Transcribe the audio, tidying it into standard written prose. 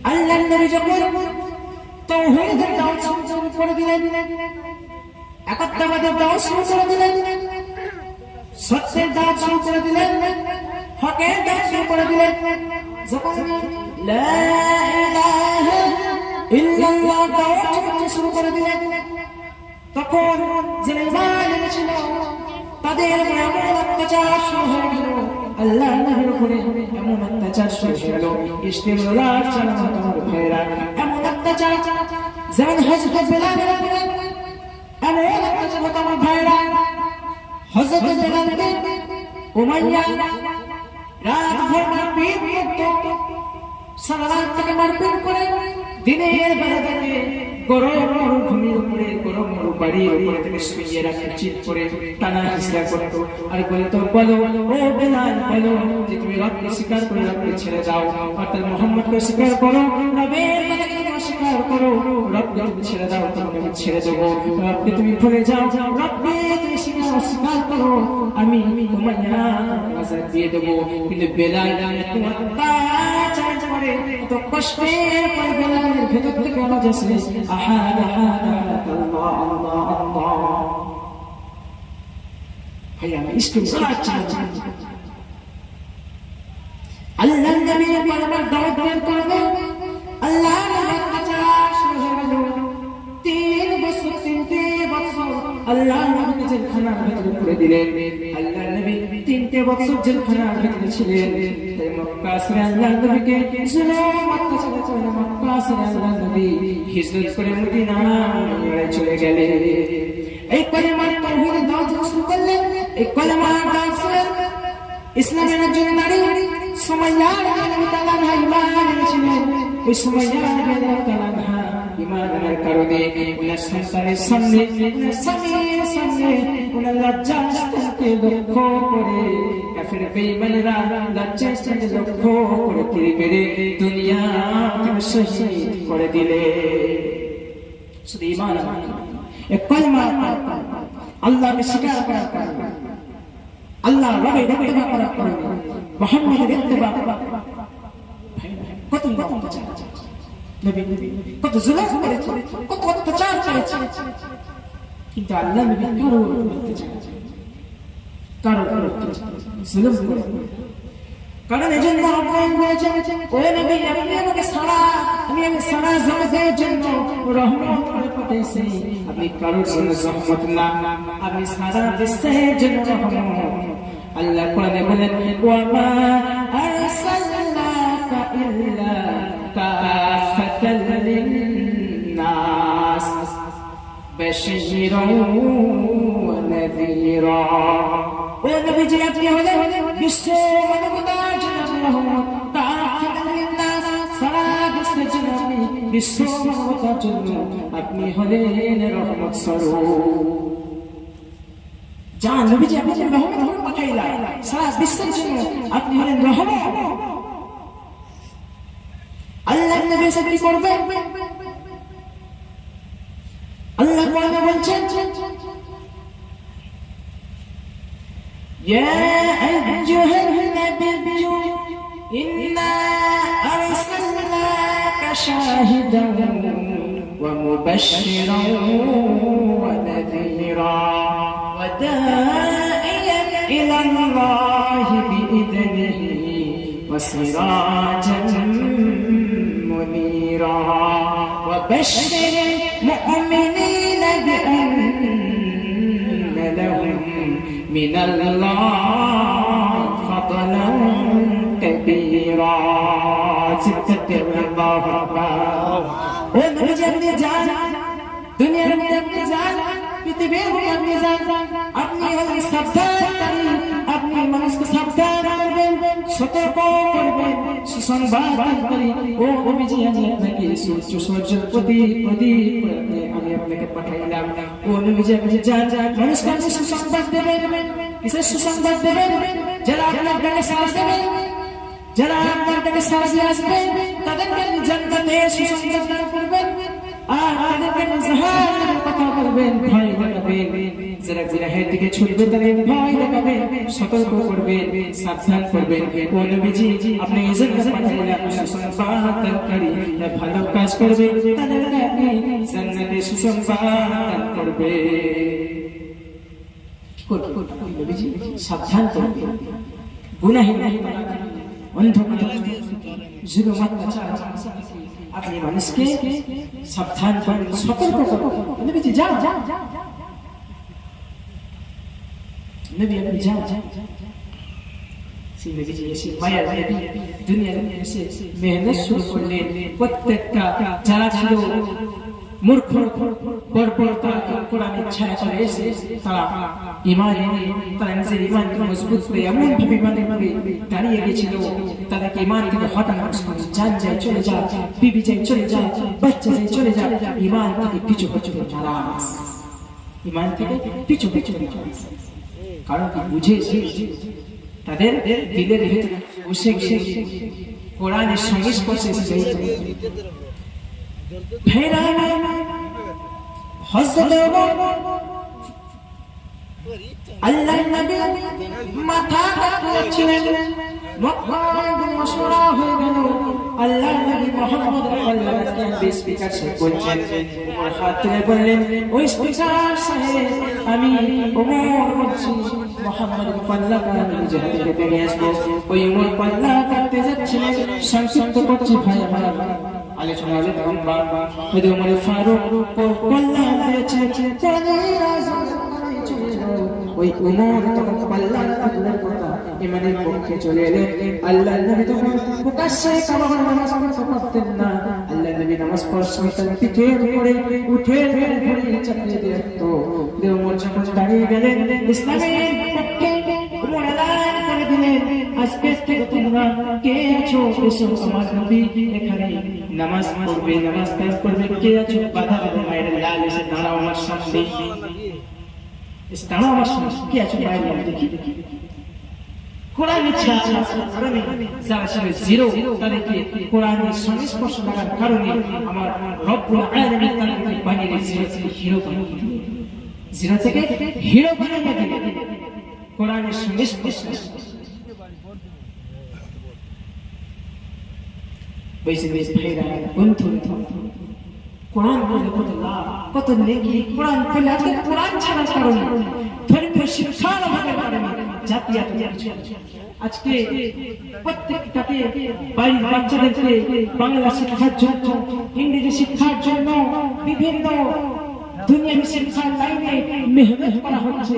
আল্লাহর নবী যখন তাওহীদের দাওয়াত শুরু করে দিলেন, একাত্মবাদের দাওয়াত শুরু করে দিলেন, সত্যের দাওয়াত শুরু করে দিলেন, হকের দাওয়াত শুরু করে দিলেন, যখন লা ইলাহা ইল্লাল্লাহ দাওয়াত শুরু করে দিলেন, তখন যারা ঈমান এনেছিল তাদের এমন অত্যাচার শুরু হয়ে গেল, আল্লাহ নবীর উপরে এমন অত্যাচার শুরু হয়ে গেল। ইস্তেমরার চালানোর ভাইরা এমন অত্যাচার, যেমন হযরত বেলালের উপরে এমন অত্যাচার হতো আমার ভাইরা। হযরত বেলালকে উমাইয়া রাত ভর মারপিট করত, সারা রাত তাকে মারপিট করে দিনের বেলা থেকে গরম মরুভূমির উপরে, গরম মরুবাড়ির উপরে থেকে শুইয়ে রাখে, চিৎ করে টানা হিসরা করত আর বলতো, বলো ও বেলাল, বলো যে তুমি রবকে স্বীকার করে রবকে ছেড়ে দাও, অর্থাৎ মুহাম্মদকে স্বীকার করো, নবীর কথাকে তুমি স্বীকার করো, রবকে তুমি ছেড়ে দাও, তোমাকে আমি ছেড়ে দেবো, রবকে তুমি ভুলে যাও, রবকে তুমি স্বীকার করো, আমি উমাইয়া আযাব দিয়ে দেবো। কিন্তু বেলাল এত অত্যাচার করে, এত কষ্টের পর বেলালের ভেতর থেকে আওয়াজ আসে, আহাদ আহাদ আল্লাহ আল্লাহ আল্লাহ। ভাই আমি ইস্তেমরার চালাচ্ছি, আল্লাহ নবীর পরমার দাওয়াত বের করবে, আল্লাহ নবীর অত্যাচার শুরু হয়ে গেল। 3 বছর আল্লাহ নবীকে জেলখানার ভিতরে পুরে দিলেন। আল্লাহ নবী 3 বছর জেলখানার ভিতরে ছিলেন। তাই মক্কা ছেড়ে আল্লাহ নবীকে জুলুম অত্যাচার করে মক্কা ছেড়ে আল্লাহ নবী হিজরত করে মদিনায় চলে গেলেন। এই কলেমার তাওহীদের দাওয়াত শুরু করলেন, এই কলেমার দাওয়াত শুনে ইসলামের একজন নারী সুমাইয়া রাদিয়াল্লাহু তাআলা ঈমান এনেছিলেন। ওই সুমাইয়া রাদিয়াল্লাহু তাআলা ঈমানের কারণে ওনার সন্তানের সামনে, ওনার স্বামীর সামনে ওনার লজ্জাস্থানকে লক্ষ্য করে কাফের বেঈমানেরা লজ্জাস্থানকে লক্ষ্য করে তীর মেরে দুনিয়া থেকে শহীদ করে দিলে। শুধু ঈমান এক কলমা, আল্লাহকে স্বীকার করার কারণে, আল্লাহ রবের ইত্তেবা করার কারণে, মুহাম্মদের ইত্তেবা, কত নবী কত জুলুম করেছে, কত অত্যাচার করেছে, কিন্তু আল্লাহ নবী কারো জুলুম করেছে। কারণ এজন্য আল্লাহ বলেছেন, ও নবী আপনি আমাকে সারা, আমি সারা জগতের জন্য রহমত করে পাঠিয়েছি, আপনি কারোর জন্য রহমত না, আপনি সারা বিশ্বের জন্য রহমত। আল্লাহ কোরআনে বলেন, ওয়া মা আরসালনাকা ইল্লা কাফাতাল লিন-নাস বাশীরান ওয়া নাযীরা। ও নবীজি আপনি হলেন বিশ্ব মানবতার জন্য রহমত, কাফাতাল লিন-নাস সারা বিশ্বের জন্য, আপনি বিশ্ব মানবতার জন্য আপনি হলেন রহমত স্বরূপ। যা নবীজি আপনি রহমত করে পাঠাইলেন সারা বিশ্বের জন্য, আপনি হলেন রহমত। আল্লাহ নবী সাথে কি করবেন? আল্লাহ কোরআনে বলছেন, ইয়া আইয়ুহান নাবিয়্যু ইন্না আরসালনাকা শাহিদান ওয়া মুবাশশিরান ওয়া নাযীরা ওয়া দা'iyan ইলা আল্লাহি বিইذনিহি ওয়া সিরাজান منيرا وبشر المؤمنين بأن لهم من الله فضلا كبيرا. الله أكبر. ونرجع النجاة دنيا النجاة পৃথিবীর আপনি যান, আপনি হলেন সাবধানকারী, আপনি মানুষকে সাবধান করবেন, সতর্ক করবেন, সুসংবাদকারী। ও নবীজি আমি আপনাকে সূর্যের প্রদীপ আমি আপনাকে পাঠাইলাম। ও নবীজি আপনি যান, মানুষকে আপনি সুসংবাদ দেবেন। কিসের সুসংবাদ দেবেন? যারা আপনার ডাকে সাড়া দেবেন, যারা আপনার ডাকে সাড়া দিয়ে আসবেন, তাদেরকে আপনি জান্নাতের সুসংবাদ দান করবেন, আর তাদেরকে জাহান্নামের কথা বলবেন, ভয় দেখাবেন। যারা জিনাহের দিকে ছুটবে তাদের ভয় দেখাবেন, সতর্ক করবেন, সাবধান করবেন। ও নবীজি আপনি এই জন্য পাঠাইলেন সুসংবাদকারী, ভালো কাজ করবে তাদেরকে আপনি জান্নাতে সুসংবাদ করবে। সাবধান করবে গুনাহী অন্ধকার জুলুম অত্যাচার আপনি মানুষকে সাবধান করবেন, সতর্ক করবেন। নবীজি যাও নবী আপনি যাও। সেই নবীজি এসে মায়ের নবী দুনিয়ার এসে মেহনত শুরু করলেন। প্রত্যেকটা যারা ছিল মূর্খ বর্বর তারা কোরআনের ছায়া চলে এসে তারা ঈমান এনে তারা নিজের ঈমানকে মজবুত করে এমন ভাবে ঈমানের ভাবে দাঁড়িয়ে গেছিল, তাদেরকে ঈমান থেকে হটানো করে জান যায় চলে যায়, বিবি যায় চলে যায়, বাচ্চা যায় চলে যায়, ঈমান থেকে পিছু হচ্ছে নারাজ, ঈমান থেকে পিছু পিছু কারণ কি বুঝেছে তাদের দিলের ভিতরে বসে গিয়ে কোরআনের সংস্পর্শে এসে হযরত আল্লাহর নবী মাথা কাটছিলেন, মক্কায় মশওয়ারা হয়ে গেল। আল্লাহর নবী মুহাম্মদ সাল্লাল্লাহু আলাইহি ওয়াসাল্লাম বলছেন, ওমর হাত তুলে বললেন, ওই স্পিকার সাহেব আমি ওমর বলছি মুহাম্মদ পাল্লা কাটতে যেতে পেরে আসবো। ওই ওমর পাল্লা কাটতে যাচ্ছিলেন। সংক্ষিপ্ত করছি ভাই আমার আলোচনা লম্বা। ওমর ফারুক পাল্লা দিয়েছে, ওই উমর তখন পাল্লা কাটার কথা ঈমানের পক্ষে চলে এলেন। আল্লাহর নবী তখন প্রকাশ্যে কাবার নামাজ পড়তে পারতেন না। আল্লাহর নবী নামাজ পড়ার সময় তার পিঠের উপরে উঠে ঘুরে চাপিয়ে দিত। উমর যখন দাঁড়িয়ে গেলেন ইসলামের পক্ষে উমর এলান করে দিলেন, আজকে থেকে তোমরা কে আছো এসো আমার নবী এখানে নামাজ পড়বে, নামাজ কাজ করবে, কে আছো বাধা দেবে মায়ের লাল এসে দাঁড়াও আমার সামনে, দাঁড়াও আমার সামনে, কে আছো বাইরে দেখি। কোরআনের ছায়া কারণে যারা ছিল জিরো তাদেরকে কোরআনের সংস্পর্শ লাগার কারণে আমার রব্বুল আলামিন তাদেরকে বানিয়ে দিয়েছে হিরো বানিয়ে, জিরো থেকে হিরো বানিয়ে দিলেন কোরআনের সংস্পর্শ। কোরআন বলে কত লাভ, কত নেকি। কোরআন পড়লে আজকে কোরআন ছাড়ার কারণে ধর্মীয় শিক্ষার অভাবের কারণে জাতীয়তা আজকে প্রত্যেকটাকে বাড়ির বাচ্চাদেরকে বাংলা শিক্ষার জন্য, ইংরেজি শিক্ষার জন্য, বিভিন্ন দুনিয়াবী শিক্ষার লাইনে মেহনত করা হচ্ছে।